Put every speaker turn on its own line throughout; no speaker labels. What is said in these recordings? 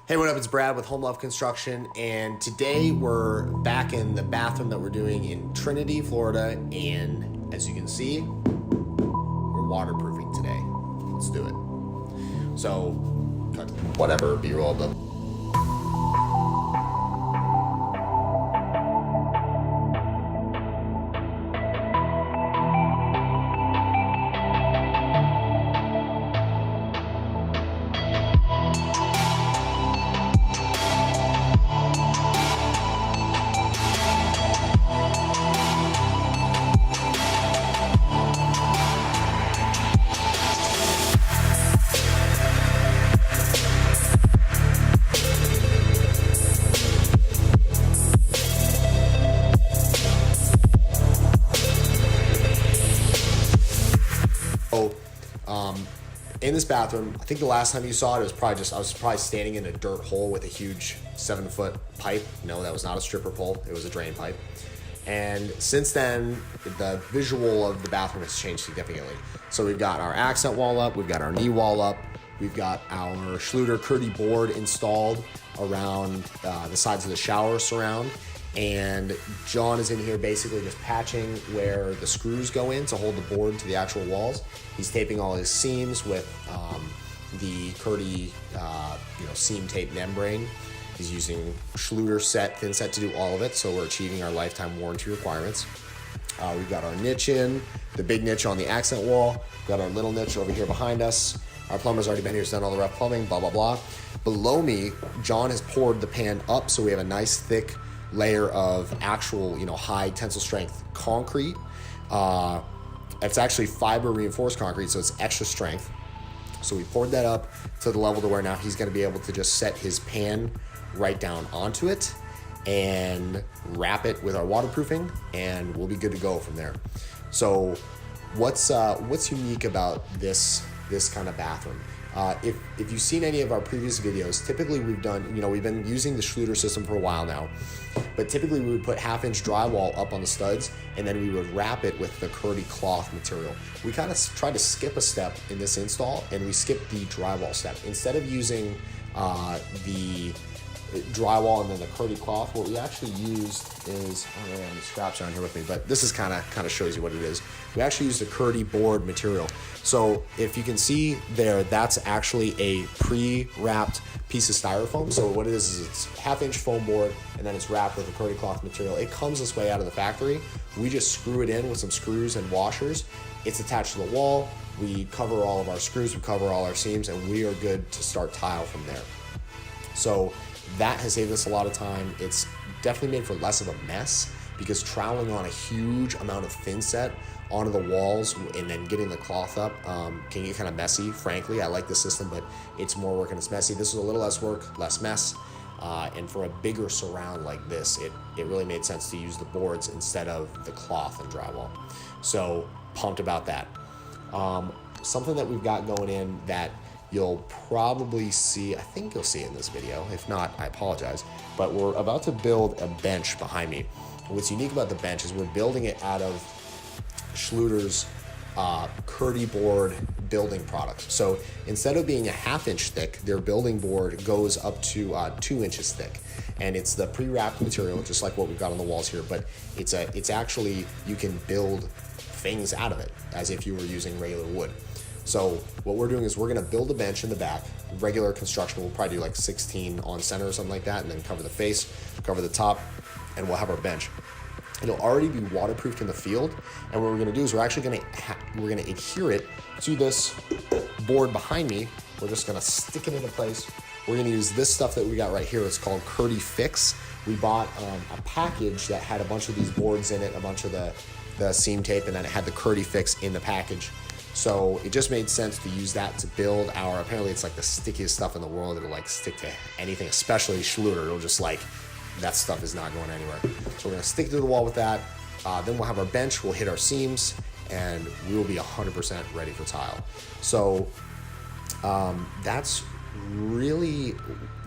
Hey, what up? It's Brad with Home Love Construction, and today we're back in the bathroom that we're doing in Trinity, Florida, and as you can see, we're waterproofing today. Let's do it. So, whatever, B-roll, but in this bathroom, I think the last time you saw it, I was probably standing in a dirt hole with a huge 7-foot pipe. No, that was not a stripper pole. It was a drain pipe. And since then, the visual of the bathroom has changed significantly. So we've got our accent wall up, we've got our knee wall up, we've got our Schluter Kerdi board installed around the sides of the shower surround. And John is in here basically just patching where the screws go in to hold the board to the actual walls. He's taping all his seams with the Kerdi seam tape membrane. He's using Schluter thin set to do all of it, so we're achieving our lifetime warranty requirements. We've got our niche in, the big niche on the accent wall. We've got our little niche over here behind us. Our plumber's already been here, he's done all the rough plumbing, blah, blah, blah. Below me, John has poured the pan up, so we have a nice thick layer of actual, high tensile strength concrete. It's actually fiber reinforced concrete, so it's extra strength. So we poured that up to the level to where now he's going to be able to just set his pan right down onto it and wrap it with our waterproofing, and we'll be good to go from there. So what's unique about this kind of bathroom? If you've seen any of our previous videos, typically we've been using the Schluter system for a while now, but typically we would put 1/2-inch drywall up on the studs, and then we would wrap it with the Kerdi cloth material. We kind of tried to skip a step in this install, and we skipped the drywall step. Instead of using the drywall and then the Kerdi cloth, what we actually used is, I don't know, any scraps around here with me, but this is kind of shows you what it is. We actually used the Kerdi board material. So if you can see there, that's actually a pre-wrapped piece of styrofoam. So what it is it's 1/2-inch foam board, and then it's wrapped with the Kerdi cloth material. It comes this way out of the factory. We just screw it in with some screws and washers. It's attached to the wall. We cover all of our screws, we cover all our seams, and we are good to start tile from there. So that has saved us a lot of time. It's definitely made for less of a mess, because troweling on a huge amount of thin set onto the walls and then getting the cloth up can get kind of messy. Frankly, I like the system, but it's more work and it's messy. This is a little less work, less mess. And for a bigger surround like this, it really made sense to use the boards instead of the cloth and drywall. So pumped about that. Something that we've got going in that you'll probably see, I think you'll see in this video. If not, I apologize. But we're about to build a bench behind me. What's unique about the bench is we're building it out of Schluter's Kerdi board building product. So instead of being a 1/2-inch thick, their building board goes up to 2 inches thick. And it's the pre-wrapped material, just like what we've got on the walls here, but it's actually, you can build things out of it as if you were using regular wood. So what we're doing is we're gonna build a bench in the back, regular construction. We'll probably do like 16 on center or something like that, and then cover the face, cover the top, and we'll have our bench. It'll already be waterproofed in the field, and what we're gonna do is we're gonna adhere it to this board behind me. We're just gonna stick it into place. We're gonna use this stuff that we got right here. It's called Kerdi Fix. We bought a package that had a bunch of these boards in it, a bunch of the seam tape, and then it had the Kerdi Fix in the package. So it just made sense to use that to build our, apparently it's like the stickiest stuff in the world. It'll like stick to anything, especially Schluter. It'll just like, that stuff is not going anywhere. So we're gonna stick to the wall with that. Then we'll have our bench, we'll hit our seams, and we will be 100% ready for tile. So that's really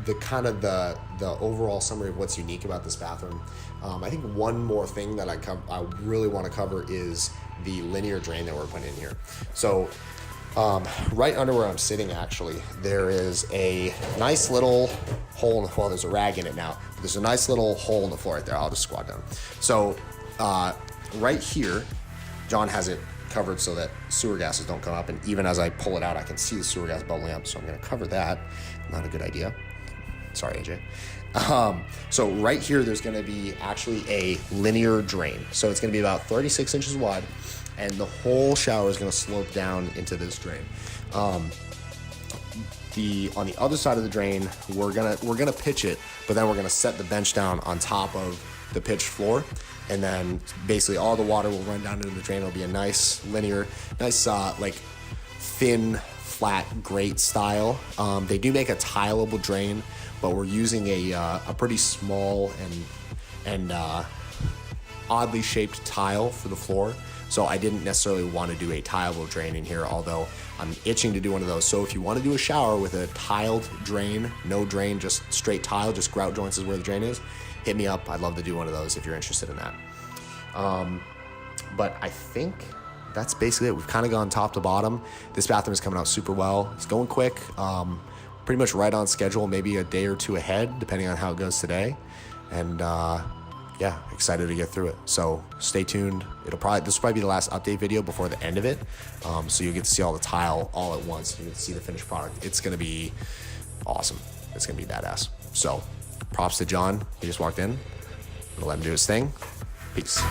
the kind of the overall summary of what's unique about this bathroom. I think one more thing that I really want to cover is the linear drain that we're putting in here. So right under where I'm sitting, actually, there is a nice little hole in the, well, there's a rag in it now, but there's a nice little hole in the floor right there. I'll just squat down. So right here, John has it covered so that sewer gases don't come up, and even as I pull it out, I can see the sewer gas bubbling up, so I'm going to cover that. Not a good idea. Sorry, AJ. So right here, there's going to be actually a linear drain. So it's going to be about 36 inches wide, and the whole shower is going to slope down into this drain. On the other side of the drain, we're gonna pitch it, but then we're gonna set the bench down on top of the pitched floor, and then basically all the water will run down into the drain. It'll be a nice linear, like thin, flat grate style. They do make a tileable drain, but we're using a pretty small and oddly shaped tile for the floor. So I didn't necessarily want to do a tileable drain in here, although I'm itching to do one of those. So if you want to do a shower with a tiled drain, no drain, just straight tile, just grout joints is where the drain is, hit me up. I'd love to do one of those if you're interested in that. But I think that's basically it. We've kind of gone top to bottom. This bathroom is coming out super well. It's going quick, pretty much right on schedule, maybe a day or two ahead, depending on how it goes today. And yeah, excited to get through it. So stay tuned. This will probably be the last update video before the end of it. So you get to see all the tile all at once. You get to see the finished product. It's going to be awesome. It's going to be badass. So props to John. He just walked in. We'll let him do his thing. Peace.